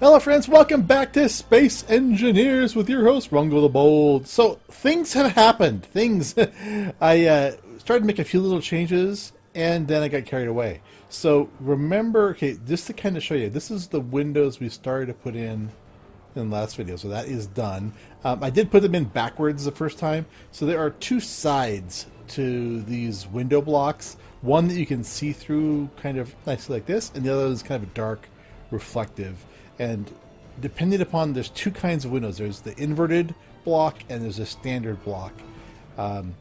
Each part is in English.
Hello friends, welcome back to Space Engineers with your host, Rungo the Bold. So, things have happened. I started to make a few little changes, and then I got carried away. So, remember, okay, just to kind of show you, this is the windows we started to put in the last video, so that is done. I did put them in backwards the first time, so there are two sides to these window blocks. One that you can see through kind of nicely like this, and the other is kind of dark, reflective. And depending upon, there's two kinds of windows. There's the inverted block and there's a standard block. And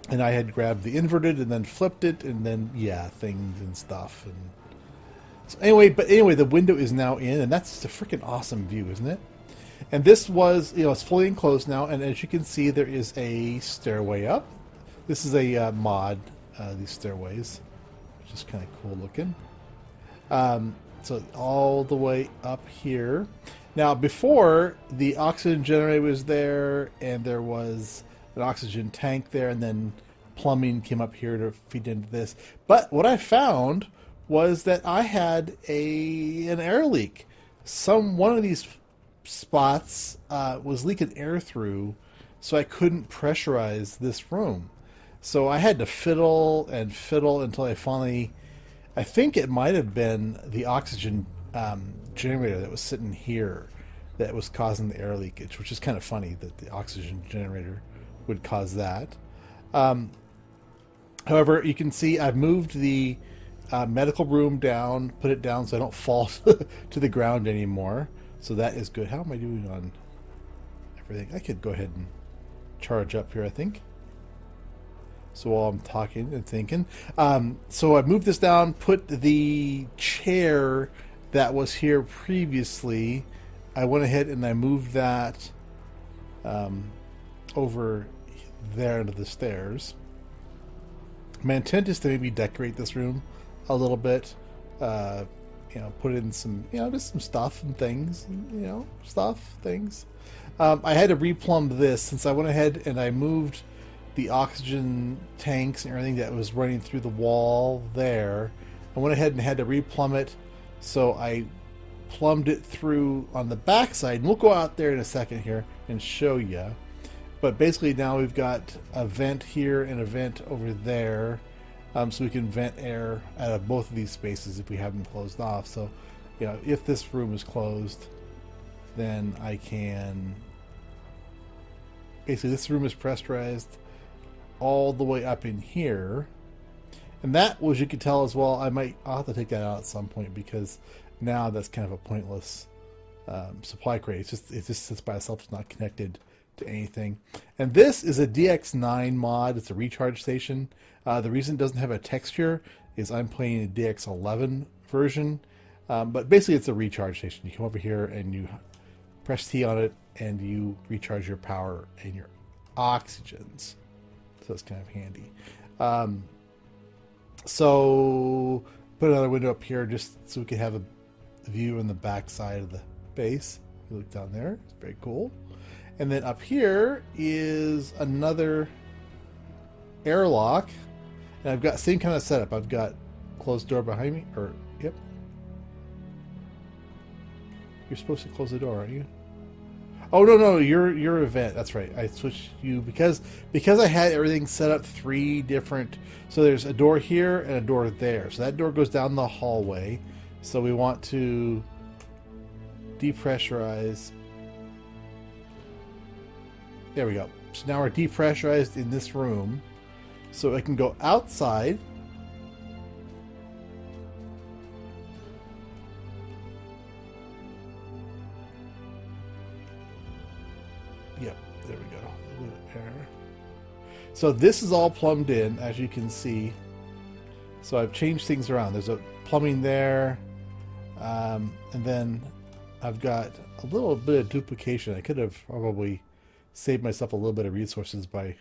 I had grabbed the inverted and then flipped it, and then yeah, things and stuff. And so anyway, the window is now in, and that's just a freaking awesome view, isn't it? And this was, it's fully enclosed now, and as you can see, there is a stairway up. This is a mod, these stairways, which is kind of cool looking. So all the way up here. Now, before, the oxygen generator was there, and there was an oxygen tank there, and then plumbing came up here to feed into this. But what I found was that I had an air leak. One of these spots was leaking air through, so I couldn't pressurize this room. So I had to fiddle and fiddle until I finally... I think it might have been the oxygen generator that was sitting here that was causing the air leakage, which is kind of funny that the oxygen generator would cause that. However, you can see I've moved the medical room down, put it down so I don't fall to the ground anymore. So that is good. How am I doing on everything? I could go ahead and charge up here, I think. So while I'm talking and thinking. So I moved this down, put the chair that was here previously, I went ahead and I moved that over there into the stairs. My intent is to maybe decorate this room a little bit. Put in some, just some stuff and things. I had to replumb this since I went ahead and I moved the oxygen tanks and everything that was running through the wall there. I went ahead and had to replumb it, so I plumbed it through on the back side, and we'll go out there in a second here and show you. But basically now we've got a vent here and a vent over there, so we can vent air out of both of these spaces if we have them closed off. So if this room is closed, then I can... Basically this room is pressurized all the way up in here, and that, as you can tell as well, I'll have to take that out at some point, because now that's kind of a pointless supply crate. It just sits by itself. It's not connected to anything. And this is a DX9 mod. It's a recharge station. The reason it doesn't have a texture is I'm playing a DX11 version, but basically it's a recharge station. You come over here and you press T on it and you recharge your power and your oxygens. So it's kind of handy. So put another window up here just so we can have a view in the back side of the base. You look down there, it's very cool. And then up here is another airlock. And I've got same kind of setup. I've got closed door behind me, yep. You're supposed to close the door, aren't you? Oh no, you're a vent. That's right. I switched you because I had everything set up three different. So there's a door here and a door there. So that door goes down the hallway. So we want to depressurize. There we go. So now we're depressurized in this room, so I can go outside. Yep, there we go. A little bit of air. So this is all plumbed in, as you can see. So I've changed things around. There's a plumbing there, and then I've got a little bit of duplication. I could have probably saved myself a little bit of resources by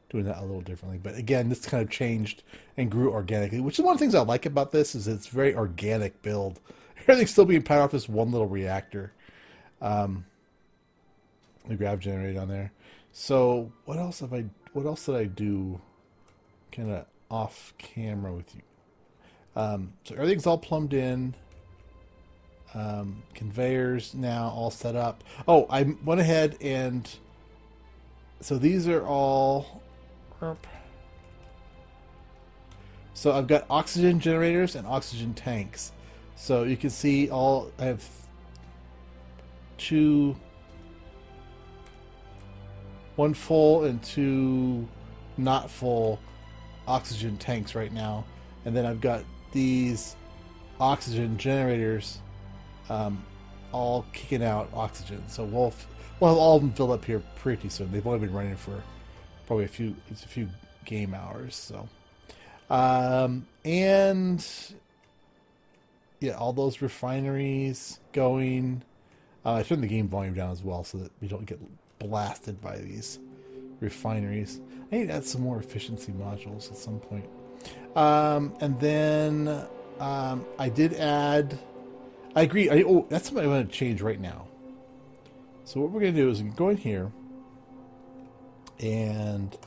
doing that a little differently. But again, this kind of changed and grew organically, which is one of the things I like about this, is it's very organic build. Everything's still being powered off this one little reactor. The grav generator on there. So what else did I do kind of off camera with you? So everything's all plumbed in. Conveyors now all set up. Oh, I went ahead and so these are all. So I've got oxygen generators and oxygen tanks. So you can see all I have one full and two not full oxygen tanks right now, and then I've got these oxygen generators all kicking out oxygen. So we'll have all of them filled up here pretty soon. They've only been running for probably a few game hours. So and yeah, all those refineries going. I turned the game volume down as well so that we don't get blasted by these refineries. I need to add some more efficiency modules at some point. And then I did add. I agree. That's something I want to change right now. So what we're going to do is go in here and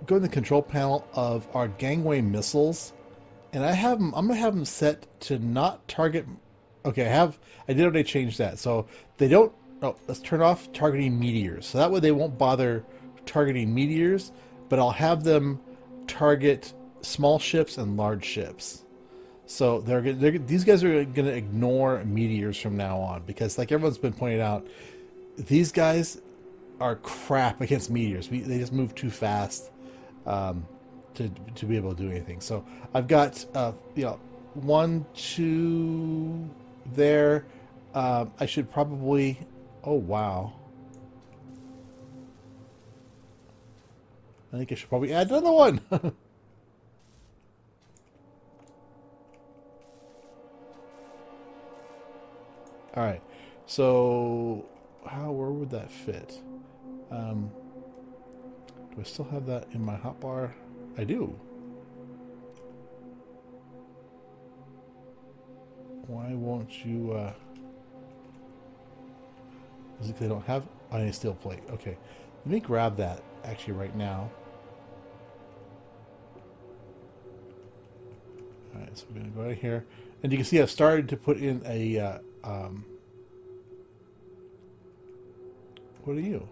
go in the control panel of our Gangway missiles, and I'm going to have them set to not target. Okay, I did already change that, so they don't. Oh, let's turn off targeting meteors, so that way they won't bother targeting meteors. But I'll have them target small ships and large ships. So these guys are going to ignore meteors from now on, because, like everyone's been pointing out, these guys are crap against meteors. They just move too fast to be able to do anything. So I've got 1, 2 there. I should probably. Oh wow! I think I should probably add another one. All right, so where would that fit? Do I still have that in my hotbar? I do. Why won't you? Is it they don't have any steel plate? Okay, let me grab that actually right now. All right, so we're gonna go right here, and you can see I've started to put in a. What are you?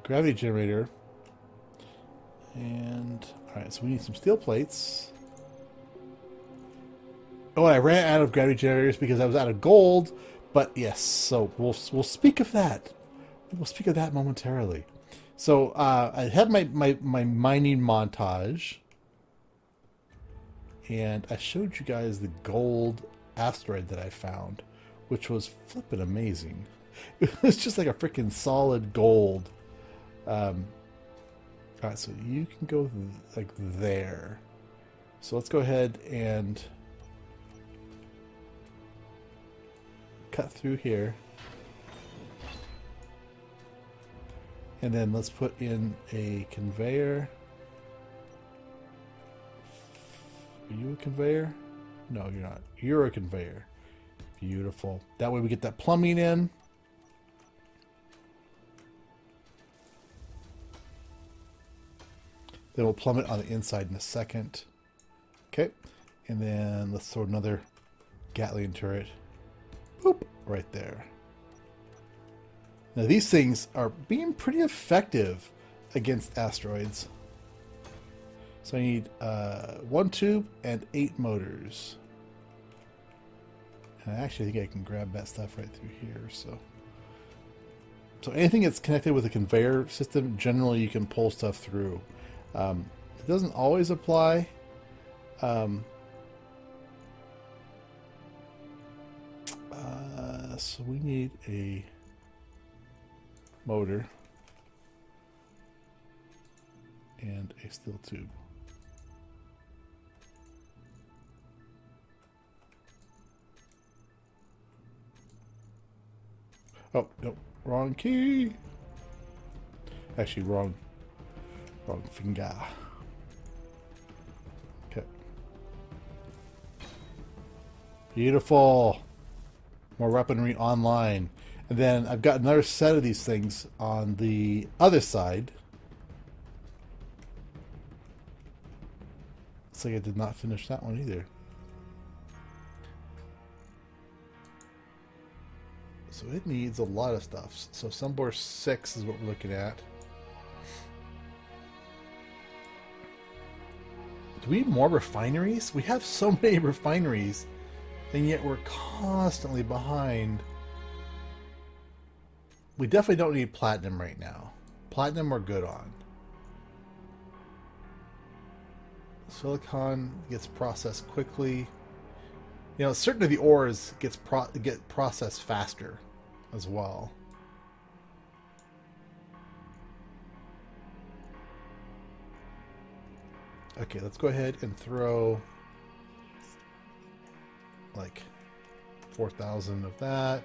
Gravity generator. And all right, so we need some steel plates. Oh, I ran out of gravity generators because I was out of gold. But yes, so we'll speak of that. We'll speak of that momentarily. So I had my mining montage, and I showed you guys the gold asteroid that I found, which was flippin' amazing. It was just like a freaking solid gold. All right, so you can go like there. So let's go ahead and cut through here. And then let's put in a conveyor. Are you a conveyor? No, you're not. You're a conveyor. Beautiful. That way we get that plumbing in. Then we'll plumb it on the inside in a second. Okay. And then let's throw another Gatling turret. Boop. Right there. Now these things are being pretty effective against asteroids. So I need 1 tube and 8 motors. And I actually think I can grab that stuff right through here. So anything that's connected with a conveyor system, generally you can pull stuff through. It doesn't always apply. So we need a motor and a steel tube. Oh, no, wrong key. Actually, wrong finger. Okay. Beautiful. More weaponry online. And then I've got another set of these things on the other side. Looks like I did not finish that one either. So it needs a lot of stuff. So Sunbore 6 is what we're looking at. Do we need more refineries? We have so many refineries, and yet we're constantly behind. We definitely don't need platinum right now. Platinum we're good on. Silicon gets processed quickly. You know, certain of the ores get processed faster as well. Okay, let's go ahead and throw like 4,000 of that.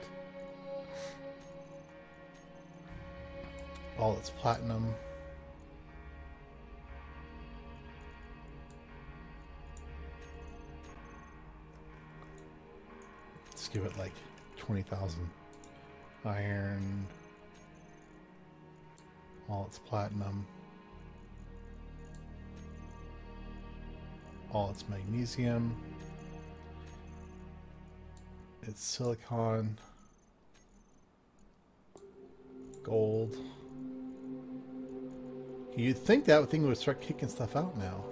All its platinum. Let's give it like 20,000 iron. All its platinum. All its magnesium. Its silicon. Gold. You'd think that thing would start kicking stuff out now.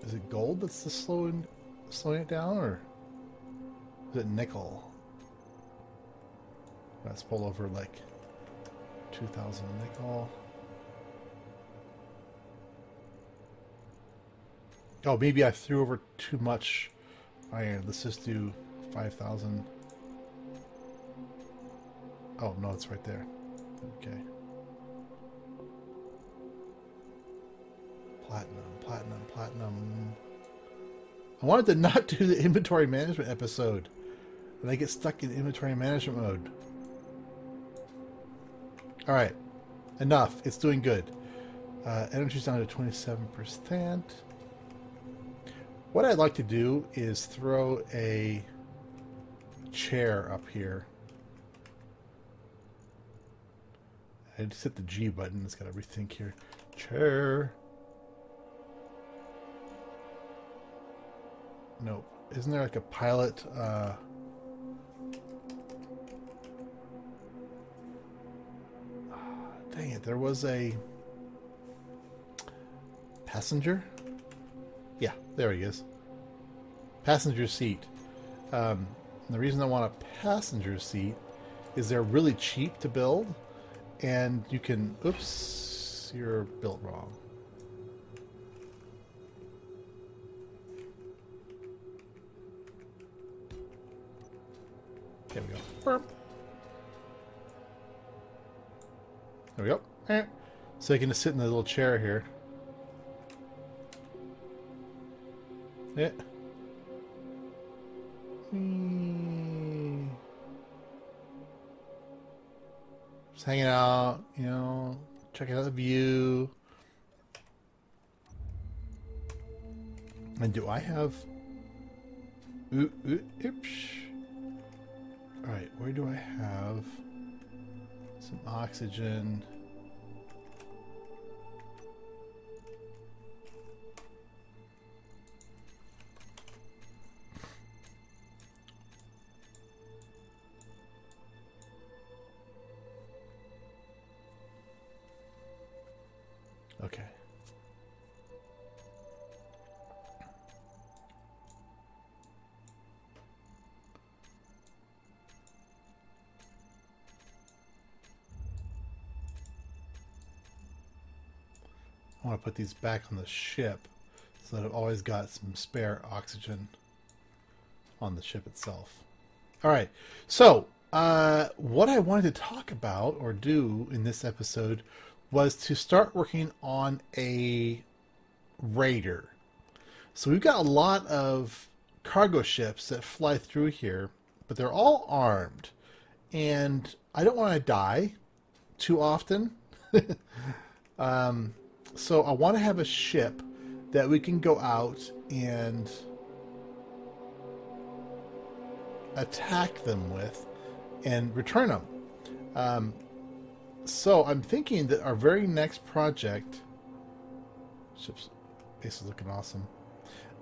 Is it gold that's the slowing it down, or is it nickel? Let's pull over like 2,000 nickel. Oh, maybe I threw over too much iron. Let's just do 5,000. Oh, no, it's right there. Okay. Platinum, platinum, platinum. I wanted to not do the inventory management episode, and I get stuck in inventory management mode. Alright. Enough. It's doing good. Energy's down to 27%. What I'd like to do is throw a chair up here. I just hit the G button. It's got to rethink here. Chair. Nope. Isn't there like a pilot? Dang it. There was a passenger? Yeah, there he is. Passenger seat. The reason I want a passenger seat is they're really cheap to build. And you can... Oops. You're built wrong. There we go. Burp. There we go. So you can just sit in the little chair here. Yeah. Just hanging out, you know, checking out the view. And do I have... Oops. Alright, where do I have some oxygen? Okay. I want to put these back on the ship so that I've always got some spare oxygen on the ship itself. Alright, so what I wanted to talk about or do in this episode was to start working on a raider. So we've got a lot of cargo ships that fly through here, but they're all armed. And I don't want to die too often. So I want to have a ship that we can go out and attack them with and return them. So I'm thinking that our very next project, ship's base is looking awesome.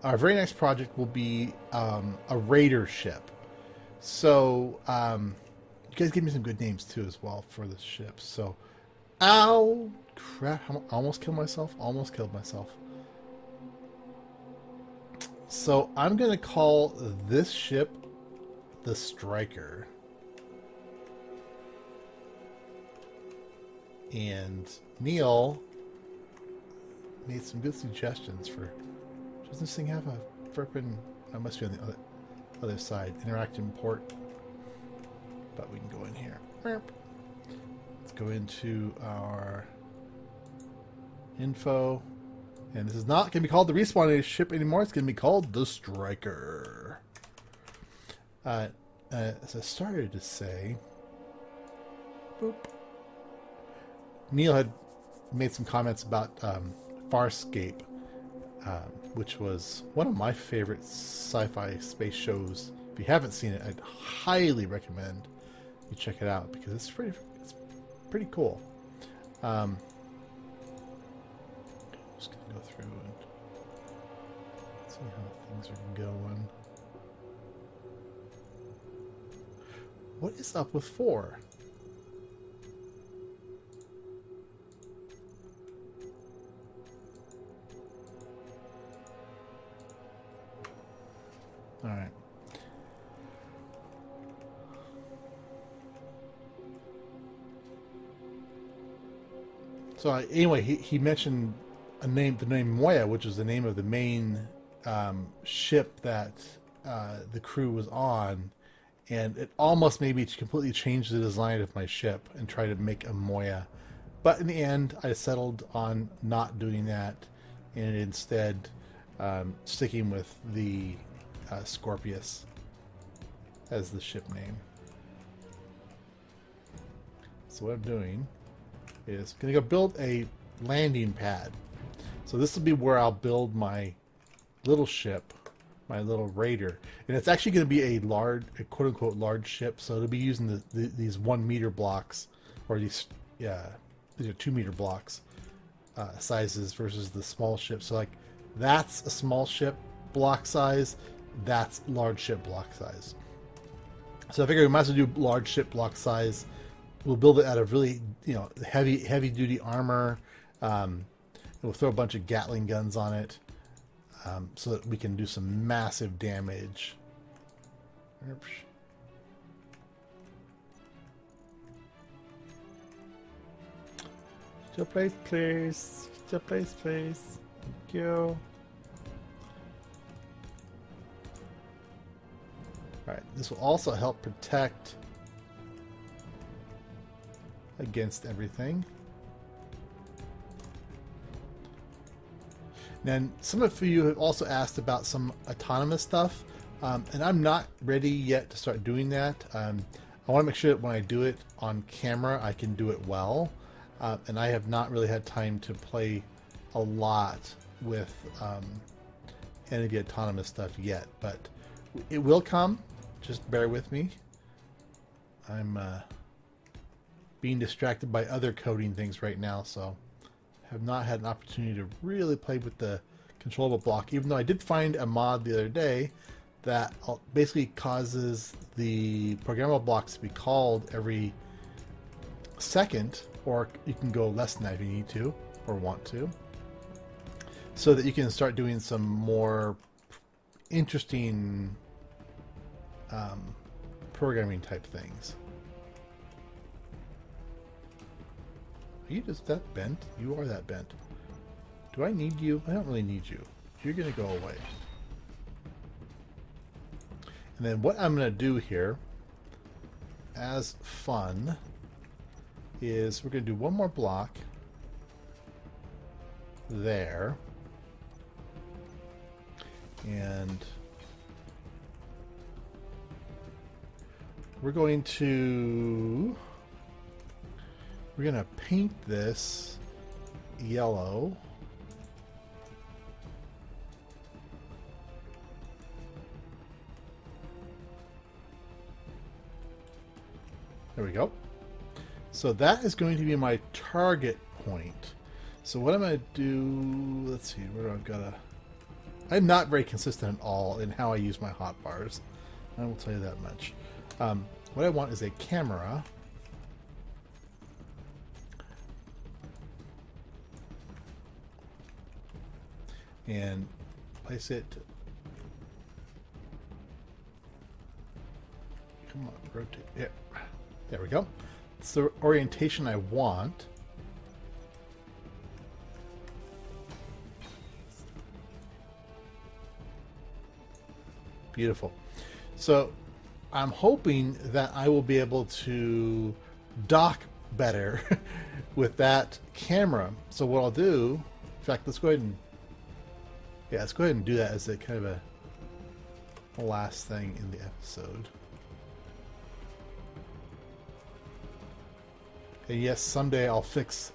Our very next project will be a raider ship. So you guys give me some good names too as well for the ships. So, ow, crap! I almost killed myself. Almost killed myself. So I'm gonna call this ship the Striker. And Neil made some good suggestions for. Doesn't this thing have a frippin'? I must be on the other side. Interacting port. But we can go in here. Let's go into our info. And this is not going to be called the Respawn ship anymore. It's going to be called the Striker. As I started to say, boop. Neil had made some comments about Farscape, which was one of my favorite sci-fi space shows. If you haven't seen it, I'd highly recommend you check it out because it's pretty cool. Just gonna go through and see how things are going. What is up with 4? All right. So anyway, he mentioned the name Moya, which is the name of the main ship that the crew was on, and it almost made me completely change the design of my ship and try to make a Moya. But in the end, I settled on not doing that, and instead sticking with the Scorpius as the ship name. So what I'm doing is going to go build a landing pad. So this will be where I'll build my little ship, my little raider, and it's actually going to be a quote-unquote large ship. So it'll be using these 1 meter blocks, or these are 2 meter blocks sizes versus the small ship. So like that's a small ship block size, that's large ship block size. So I figure we might as well do large ship block size. We'll build it out of really, heavy duty armor. We'll throw a bunch of Gatling guns on it, so that we can do some massive damage. Oops. Your place, please. Your place, please. Thank you. Alright, this will also help protect against everything. And some of you have also asked about some autonomous stuff, and I'm not ready yet to start doing that. I want to make sure that when I do it on camera, I can do it well, and I have not really had time to play a lot with any of the autonomous stuff yet, but it will come. Just bear with me. I'm being distracted by other coding things right now, so have not had an opportunity to really play with the controllable block, even though I did find a mod the other day that basically causes the programmable blocks to be called every second, or you can go less than that if you need to or want to, so that you can start doing some more interesting programming type things. Are you just that bent? You are that bent. Do I need you? I don't really need you. You're going to go away. And then what I'm going to do here, as fun, is we're going to do one more block there. And we're going to paint this yellow. There we go. So So that is going to be my target point. So what I'm going to do... Let's see, where do I've got to... I'm not very consistent at all in how I use my hotbars. I will tell you that much. What I want is a camera. And place it... Come on, rotate. Yeah. There we go. It's the orientation I want. Beautiful. So I'm hoping that I will be able to dock better with that camera. So what I'll do, in fact, let's go ahead and do that as a kind of a last thing in the episode. And yes, someday I'll fix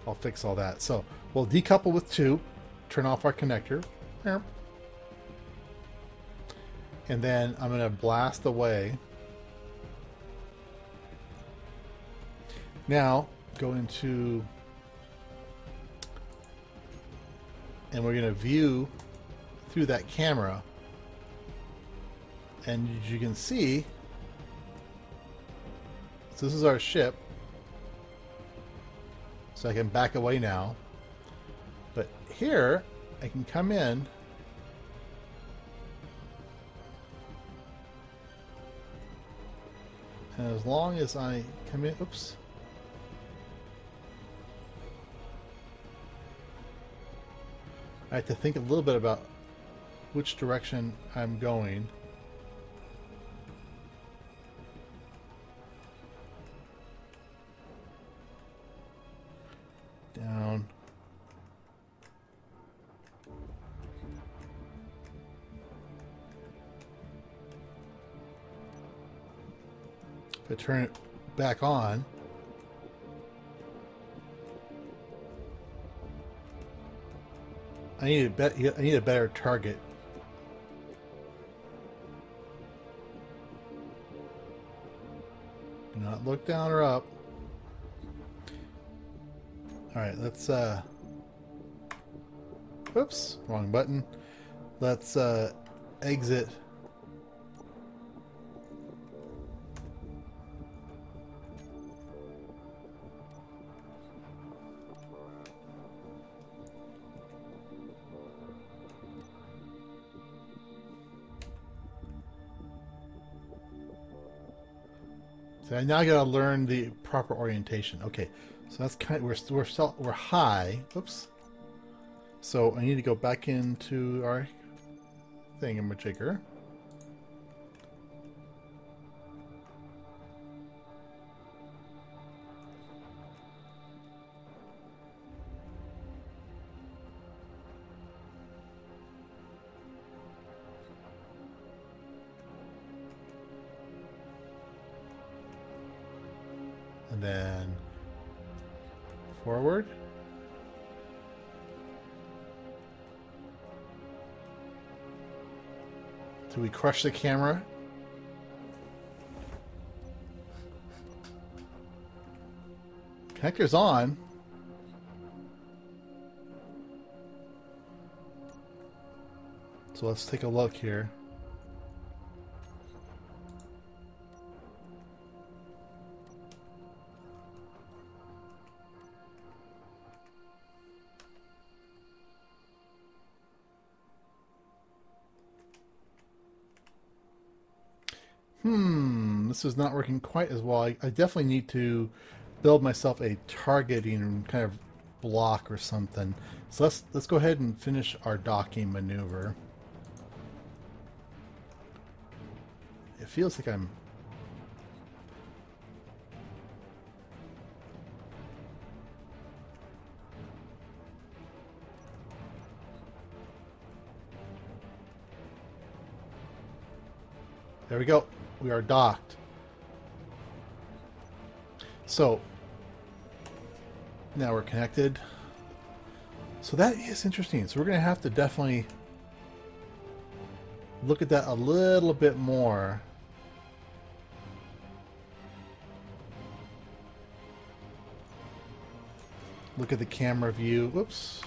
all that. So we'll decouple with 2, turn off our connector, and then I'm going to blast away. Now go into, and we're going to view through that camera, and as you can see, so this is our ship. So I can back away now. But here, I can come in. And as long as I come in... Oops. I have to think a little bit about which direction I'm going. Down. If I turn it back on, I need a better target. Do not look down or up. Alright, let's whoops, wrong button. Let's exit. So I now gotta learn the proper orientation. Okay, so that's kind of, we're high. Oops. So I need to go back into our thingamajigger. And then forward. Till we crush the camera. Connector's on. So let's take a look here. This is not working quite as well. I definitely need to build myself a targeting kind of block or something. So let's go ahead and finish our docking maneuver. It feels like I'm... There we go. We are docked. So now we're connected. So that is interesting. So we're going to have to definitely look at that a little bit more. look at the camera view. Whoops.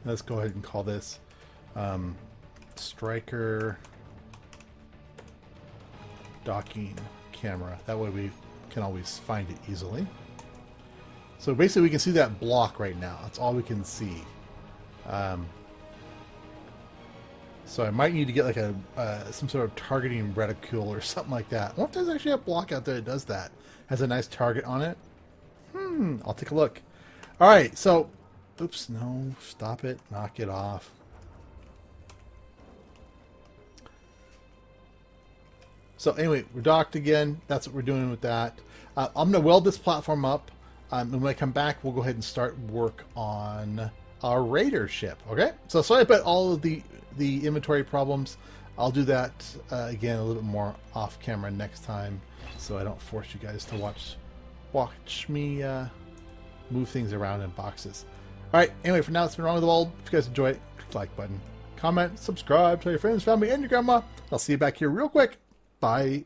Let's go ahead and call this Striker docking camera. That way we can always find it easily. So basically we can see that block right now. That's all we can see. So I might need to get like a some sort of targeting reticule or something like that. I wonder if there's actually a block out there that does that. Has a nice target on it. I'll take a look. Alright, so oops, no, stop it, knock it off. So anyway, we're docked again. That's what we're doing with that. I'm going to weld this platform up. And when I come back, we'll go ahead and start work on our raider ship. Okay? So sorry about all of the inventory problems. I'll do that again a little bit more off camera next time, so I don't force you guys to watch me move things around in boxes. Alright, anyway, for now, it's been Wrong with the Bold. If you guys enjoy it, click the like button. Comment, subscribe, tell your friends, family, and your grandma. I'll see you back here real quick. Bye.